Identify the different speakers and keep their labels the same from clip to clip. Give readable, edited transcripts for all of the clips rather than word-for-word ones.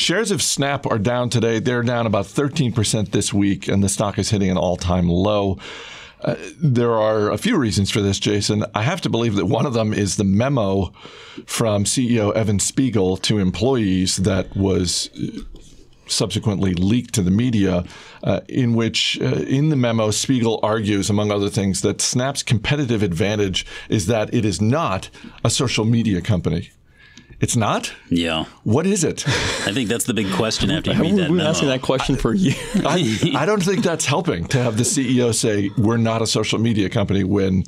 Speaker 1: shares of Snap are down today. They're down about 13% this week, and the stock is hitting an all-time low. There are a few reasons for this, Jason. I have to believe that one of them is the memo from CEO Evan Spiegel to employees that was subsequently leaked to the media, in which, in the memo, Spiegel argues, among other things, that Snap's competitive advantage is that it is not a social media company. It's not?
Speaker 2: Yeah.
Speaker 1: What is it?
Speaker 2: I think that's the big question after you read that memo.
Speaker 3: We've been asking that question for years.
Speaker 1: I don't think that's helping to have the CEO say we're not a social media company when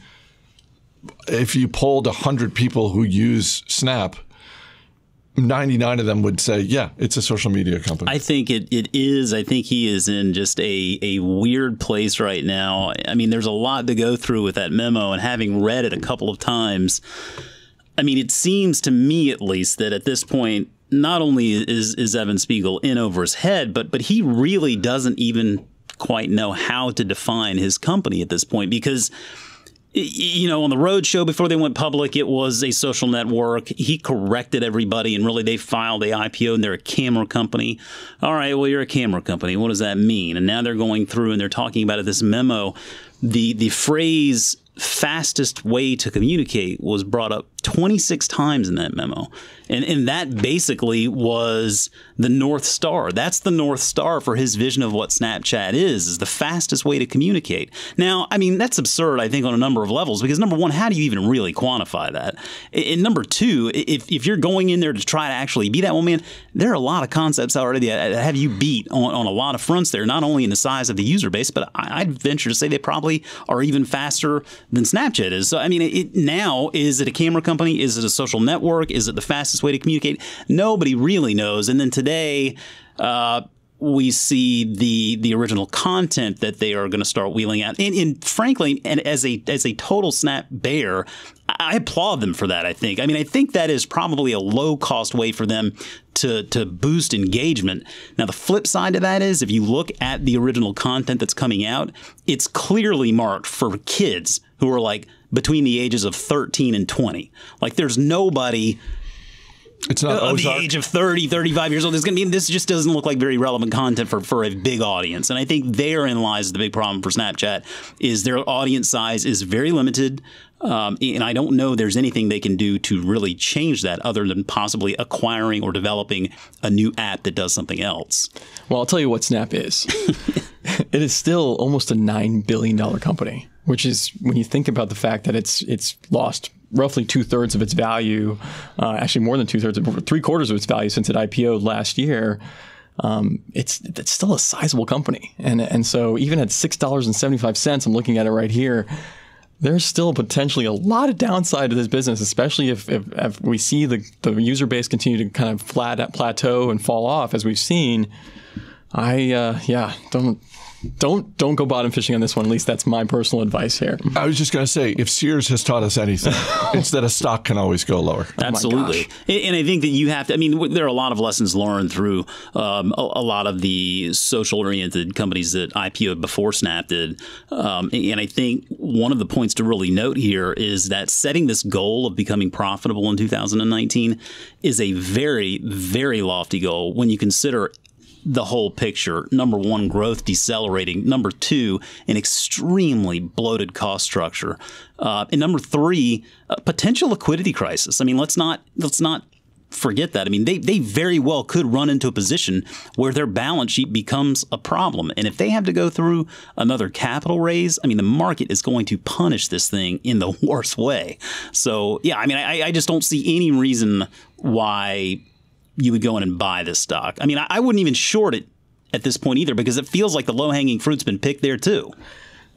Speaker 1: if you polled 100 people who use Snap, 99 of them would say, yeah, it's a social media company.
Speaker 2: I think it is. I think he is in just a weird place right now. I mean, there's a lot to go through with that memo, and having read it a couple of times, I mean, it seems to me at least that at this point, not only is Evan Spiegel in over his head, but he really doesn't even quite know how to define his company at this point, because on the road show before they went public, it was a social network. He corrected everybody, and really they filed a IPO, and they're a camera company. All right, well, you're a camera company. What does that mean? And now they're going through and they're talking about it, this memo. The phrase fastest way to communicate was brought up 26 times in that memo. And that basically was the North Star. That's the North Star for his vision of what Snapchat is the fastest way to communicate. Now, I mean, that's absurd, I think, on a number of levels, because number one, how do you even really quantify that? And number two, if you're going in there to try to actually beat that, well, man, there are a lot of concepts already that have you beat on a lot of fronts there, not only in the size of the user base, but I'd venture to say they probably are even faster than Snapchat is. So, I mean, now, is it a camera company? Is it a social network? Is it the fastest way to communicate? Nobody really knows. And then today, we see the original content that they are going to start wheeling out. And frankly, and as a total Snap bear, I applaud them for that, I think. I mean, I think that is probably a low-cost way for them to boost engagement. Now, the flip side of that is, if you look at the original content that's coming out, it's clearly marked for kids who are like between the ages of 13 and 20. Like, there's nobody
Speaker 1: It's not
Speaker 2: of the age of 30, 35 years old. This just doesn't look like very relevant content for a big audience. And I think therein lies the big problem for Snapchat, is their audience size is very limited. And I don't know there's anything they can do to really change that other than possibly acquiring or developing a new app that does something else.
Speaker 3: Well, I'll tell you what Snap is. It is still almost a $9 billion company, which is, when you think about the fact that it's lost roughly 2/3 of its value, actually more than 2/3, over 3/4 of its value since it IPO'd last year. It's still a sizable company. And so even at $6.75, I'm looking at it right here, there's still potentially a lot of downside to this business, especially if we see the user base continue to kind of plateau and fall off, as we've seen. Don't go bottom fishing on this one. At least that's my personal advice here.
Speaker 1: I was just going to say, if Sears has taught us anything, it's that a stock can always go lower.
Speaker 2: Absolutely. And I think that you have to, I mean, there are a lot of lessons learned through a lot of the social-oriented companies that IPO'd before Snap did. And I think one of the points to really note here is that setting this goal of becoming profitable in 2019 is a very, very lofty goal when you consider the whole picture. Number one, growth decelerating. Number two, an extremely bloated cost structure. And number three, a potential liquidity crisis. I mean, let's not forget that. I mean, they very well could run into a position where their balance sheet becomes a problem. And if they have to go through another capital raise, I mean, the market is going to punish this thing in the worst way. So, yeah, I mean, I just don't see any reason why you would go in and buy this stock. I mean, I wouldn't even short it at this point either, because it feels like the low-hanging fruit's been picked there too.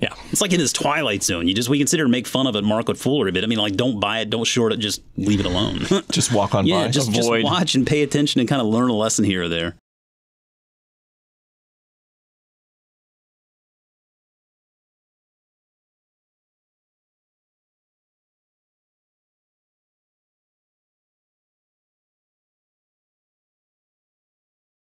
Speaker 2: Yeah. It's like in this twilight zone. We consider to make fun of it, MarketFoolery, but I mean, like, don't buy it, don't short it, just leave it alone.
Speaker 1: Just walk on by.
Speaker 2: Just watch and pay attention and kind of learn a lesson here or there.